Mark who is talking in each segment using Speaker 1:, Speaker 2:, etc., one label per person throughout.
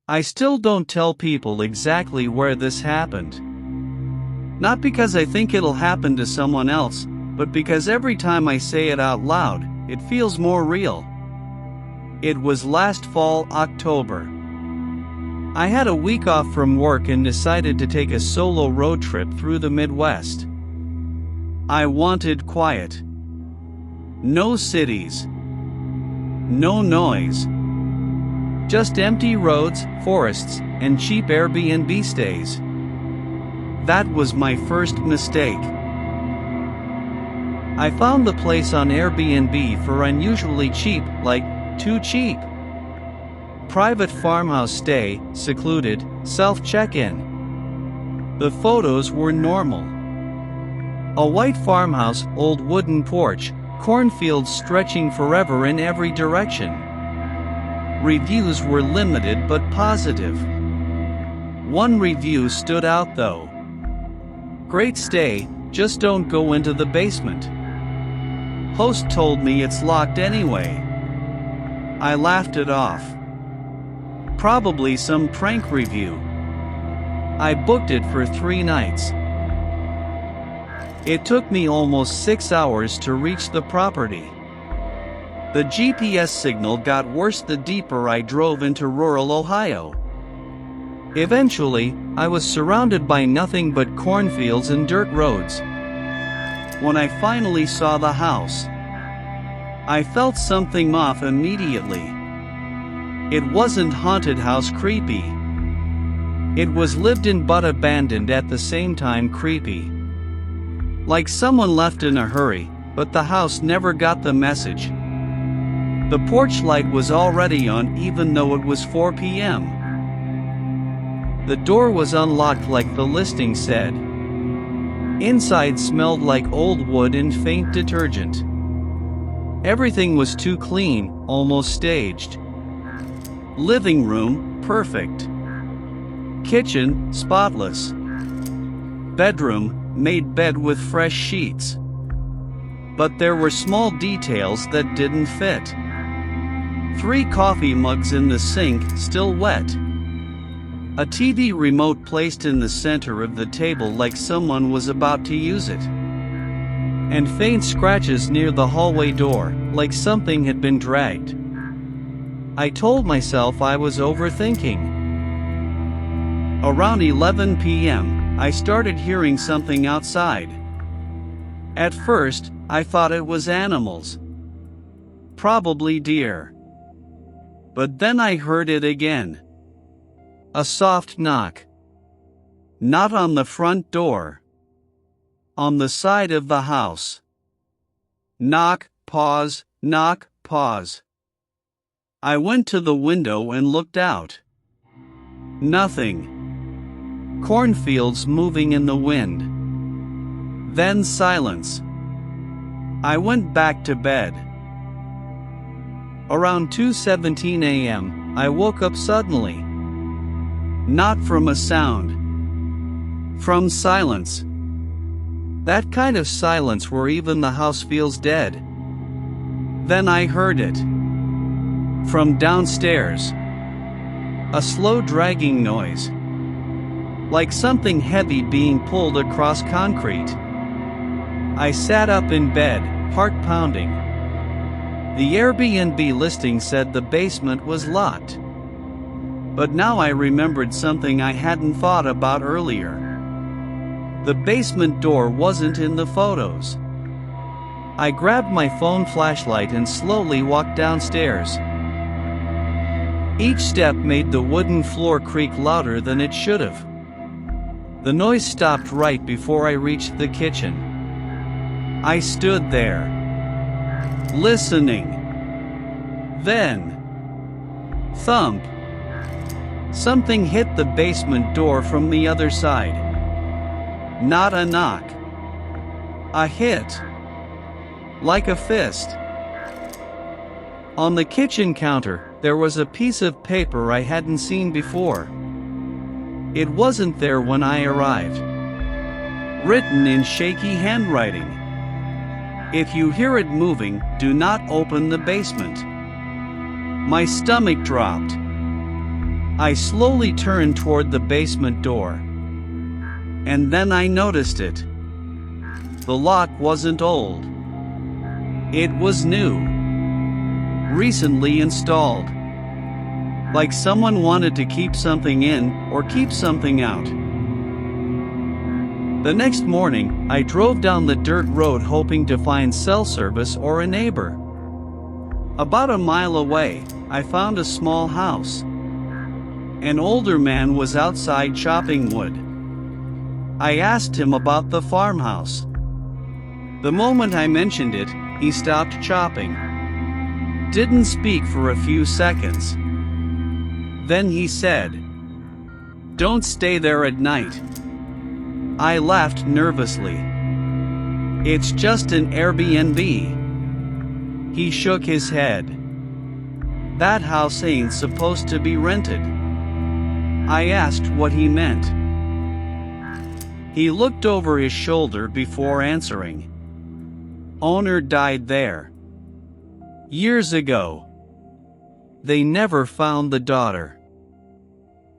Speaker 1: I still don't tell people exactly where this happened. Not because I think it'll happen to someone else, but because every time I say it out loud, it feels more real. It was last fall, October. I had a week off from work and decided to take a solo road trip through the Midwest. I wanted quiet. No cities. No noise. Just empty roads, forests, and cheap Airbnb stays. That was my first mistake. I found the place on Airbnb for unusually cheap, like too cheap. Private farmhouse stay, secluded, self-check-in. The photos were normal. A white farmhouse, old wooden porch, cornfields stretching forever in every direction. Reviews were limited but positive. One review stood out though. Great stay, just don't go into the basement. Host told me it's locked anyway. I laughed it off. Probably some prank review. I booked it for 3 nights. It took me almost 6 hours to reach the property. The GPS signal got worse the deeper I drove into rural Ohio. Eventually, I was surrounded by nothing but cornfields and dirt roads. When I finally saw the house, I felt something off immediately. It wasn't haunted house creepy. It was lived in but abandoned at the same time creepy. Like someone left in a hurry, but the house never got the message. The porch light was already on even though it was 4 p.m. The door was unlocked like the listing said. Inside smelled like old wood and faint detergent. Everything was too clean, almost staged. Living room, perfect. Kitchen, spotless. Bedroom, made bed with fresh sheets. But there were small details that didn't fit. 3 coffee mugs in the sink, still wet. A TV remote placed in the center of the table like someone was about to use it. And faint scratches near the hallway door, like something had been dragged. I told myself I was overthinking. Around 11 p.m., I started hearing something outside. At first, I thought it was animals. Probably deer. But then I heard it again. A soft knock. Not on the front door. On the side of the house. Knock, pause, knock, pause. I went to the window and looked out. Nothing. Cornfields moving in the wind. Then silence. I went back to bed. Around 2:17 a.m., I woke up suddenly. Not from a sound. From silence. That kind of silence where even the house feels dead. Then I heard it. From downstairs. A slow dragging noise. Like something heavy being pulled across concrete. I sat up in bed, heart pounding. The Airbnb listing said the basement was locked. But now I remembered something I hadn't thought about earlier. The basement door wasn't in the photos. I grabbed my phone flashlight and slowly walked downstairs. Each step made the wooden floor creak louder than it should have. The noise stopped right before I reached the kitchen. I stood there, listening. Then, thump. Something hit the basement door from the other side. Not a knock. A hit. Like a fist. On the kitchen counter, there was a piece of paper I hadn't seen before. It wasn't there when I arrived. Written in shaky handwriting. If you hear it moving, do not open the basement. My stomach dropped. I slowly turned toward the basement door. And then I noticed it. The lock wasn't old. It was new. Recently installed. Like someone wanted to keep something in or keep something out. The next morning, I drove down the dirt road hoping to find cell service or a neighbor. About a mile away, I found a small house. An older man was outside chopping wood. I asked him about the farmhouse. The moment I mentioned it, he stopped chopping. Didn't speak for a few seconds. Then he said, "Don't stay there at night." I laughed nervously. "It's just an Airbnb." He shook his head. "That house ain't supposed to be rented." I asked what he meant. He looked over his shoulder before answering. "Owner died there. Years ago. They never found the daughter."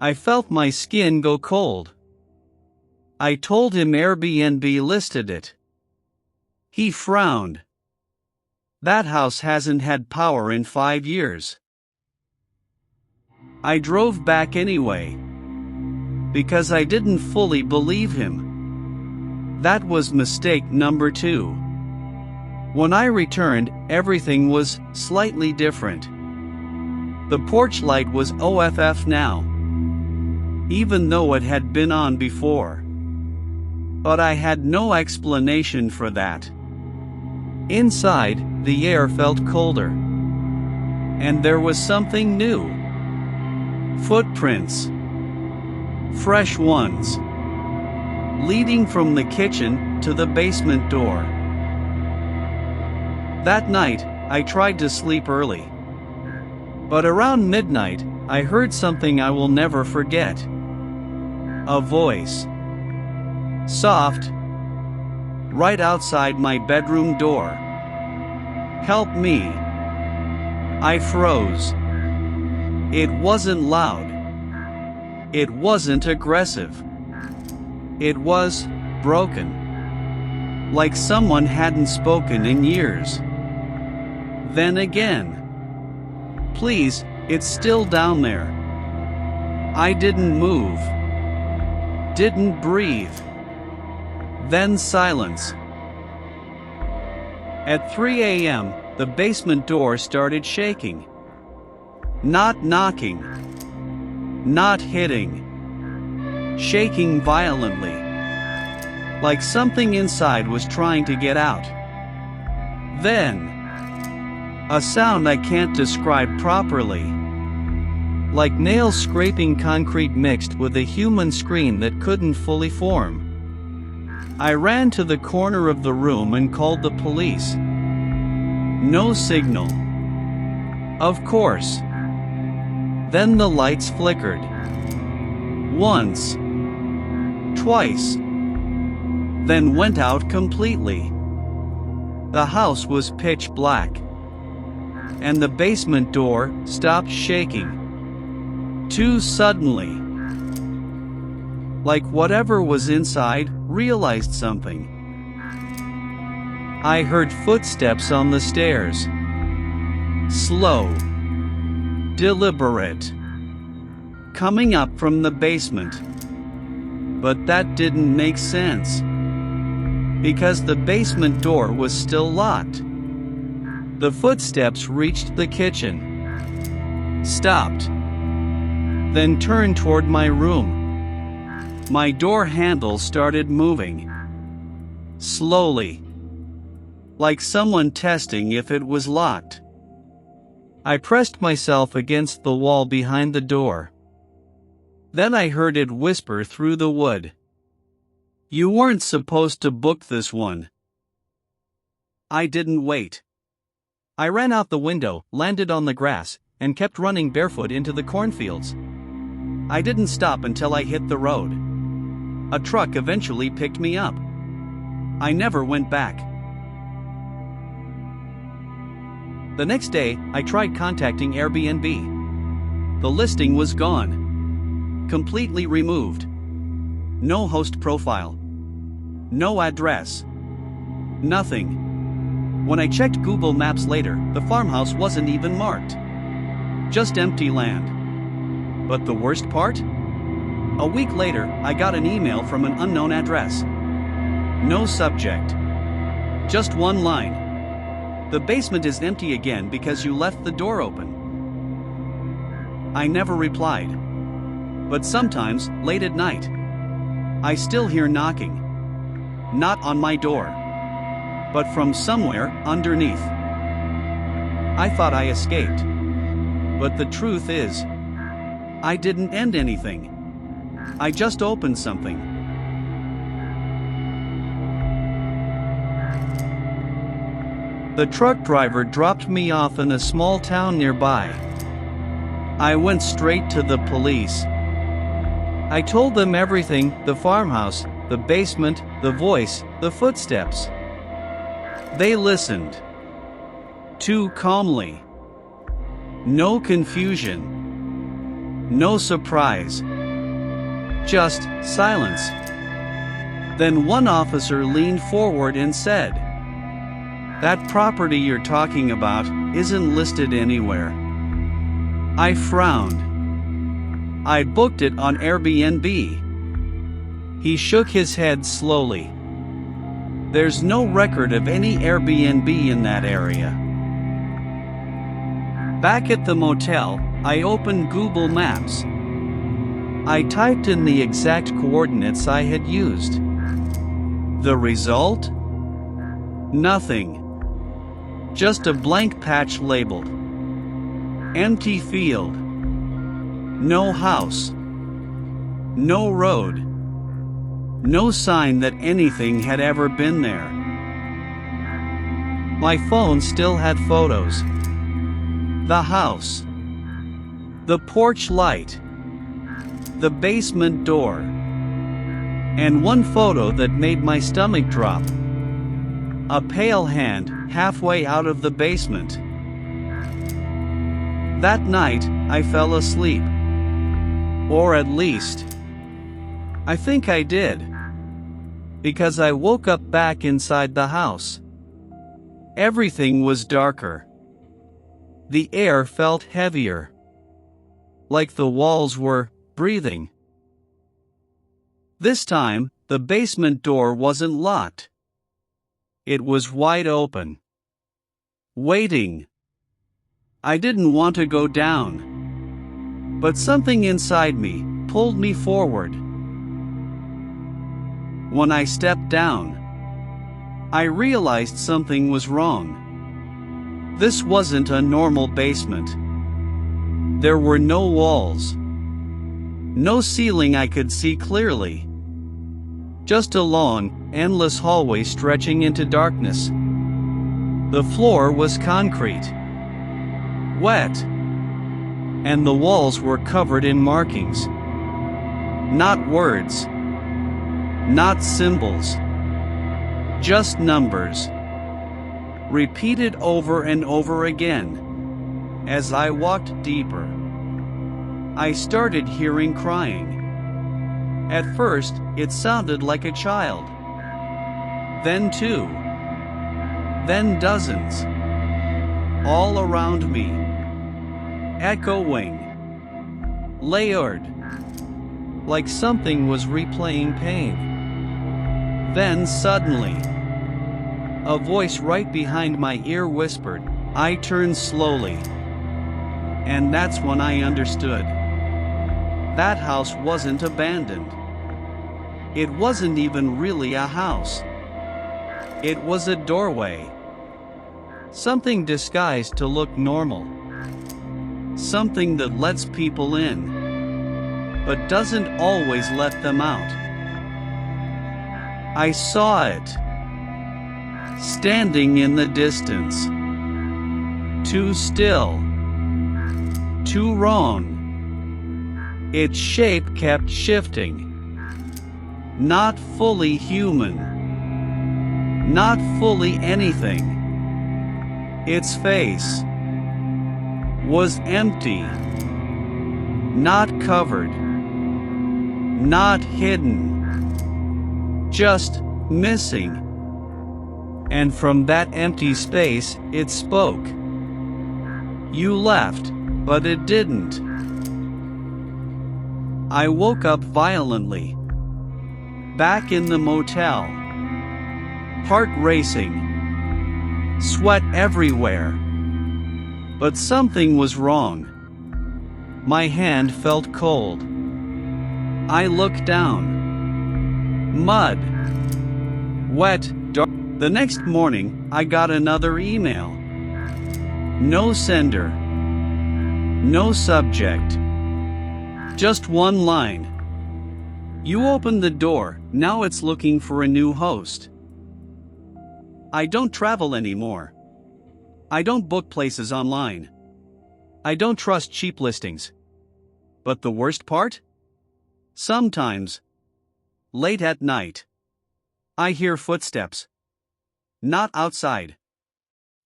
Speaker 1: I felt my skin go cold. I told him Airbnb listed it. He frowned. "That house hasn't had power in 5 years." I drove back anyway. Because I didn't fully believe him. That was mistake number 2. When I returned, everything was slightly different. The porch light was off now. Even though it had been on before. But I had no explanation for that. Inside, the air felt colder. And there was something new. Footprints. Fresh ones. Leading from the kitchen to the basement door. That night, I tried to sleep early. But around midnight, I heard something I will never forget. A voice. Soft. Right outside my bedroom door. "Help me." I froze. It wasn't loud. It wasn't aggressive. It was broken. Like someone hadn't spoken in years. Then again. "Please, it's still down there." I didn't move. Didn't breathe. Then silence. At 3 a.m., the basement door started shaking. Not knocking. Not hitting. Shaking violently. Like something inside was trying to get out. Then, a sound I can't describe properly. Like nails scraping concrete mixed with a human scream that couldn't fully form. I ran to the corner of the room and called the police. No signal. Of course. Then the lights flickered. Once. Twice. Then went out completely. The house was pitch black. And the basement door stopped shaking. Too suddenly. Like whatever was inside realized something. I heard footsteps on the stairs. Slow. Deliberate. Coming up from the basement. But that didn't make sense. Because the basement door was still locked. The footsteps reached the kitchen. Stopped. Then turned toward my room. My door handle started moving. Slowly. Like someone testing if it was locked. I pressed myself against the wall behind the door. Then I heard it whisper through the wood. "You weren't supposed to book this one." I didn't wait. I ran out the window, landed on the grass, and kept running barefoot into the cornfields. I didn't stop until I hit the road. A truck eventually picked me up. I never went back. The next day, I tried contacting Airbnb. The listing was gone. completely removed. No host profile. No address. Nothing. When I checked Google Maps later, the farmhouse wasn't even marked. Just empty land. But the worst part? A week later, I got an email from an unknown address. No subject. Just one line. The basement is empty again because you left the door open. I never replied. But sometimes, late at night, I still hear knocking. Not on my door, but from somewhere underneath. I thought I escaped. But the truth is, I didn't end anything. I just opened something. The truck driver dropped me off in a small town nearby. I went straight to the police. I told them everything: the farmhouse, the basement, the voice, the footsteps. They listened. Too calmly. No confusion. No surprise. Just silence. Then one officer leaned forward and said, "That property you're talking about isn't listed anywhere." I frowned. I booked it on Airbnb. He shook his head slowly. There's no record of any Airbnb in that area. Back at the motel, I opened Google Maps. I typed in the exact coordinates I had used. The result? Nothing. Just a blank patch labeled empty field. No house. No road. No sign that anything had ever been there. My phone still had photos. The house. The porch light. The basement door. And one photo that made my stomach drop. A pale hand halfway out of the basement. That night, I fell asleep. Or at least, I think I did. Because I woke up back inside the house. Everything was darker. The air felt heavier. Like the walls were breathing. This time, the basement door wasn't locked. It was wide open. Waiting. I didn't want to go down. But something inside me pulled me forward. When I stepped down, I realized something was wrong. This wasn't a normal basement. There were no walls. No ceiling I could see clearly. Just a long, endless hallway stretching into darkness. The floor was concrete. Wet. And the walls were covered in markings. Not words. Not symbols. Just numbers. Repeated over and over again. As I walked deeper, I started hearing crying. At first, it sounded like a child. Then two. Then dozens. All around me. Echoing. Layered. Like something was replaying pain. Then suddenly, a voice right behind my ear whispered. I turned slowly. And that's when I understood. That house wasn't abandoned. It wasn't even really a house. It was a doorway. Something disguised to look normal. Something that lets people in, but doesn't always let them out. I saw it. Standing in the distance. Too still. Too wrong. Its shape kept shifting. Not fully human. Not fully anything. Its face was empty. Not covered. Not hidden. Just missing. And from that empty space, it spoke. You left, but it didn't. I woke up violently. Back in the motel. Heart racing. Sweat everywhere. But something was wrong. My hand felt cold. I looked down. Mud. Wet, dark. The next morning, I got another email. No sender. No subject. Just one line. You opened the door, now it's looking for a new host. I don't travel anymore. I don't book places online. I don't trust cheap listings. But the worst part? Sometimes, late at night, I hear footsteps. Not outside.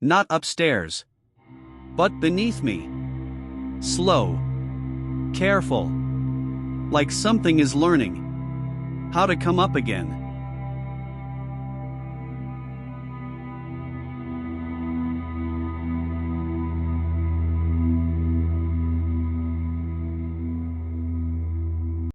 Speaker 1: Not upstairs. But beneath me. Slow. Careful. Like something is learning how to come up again.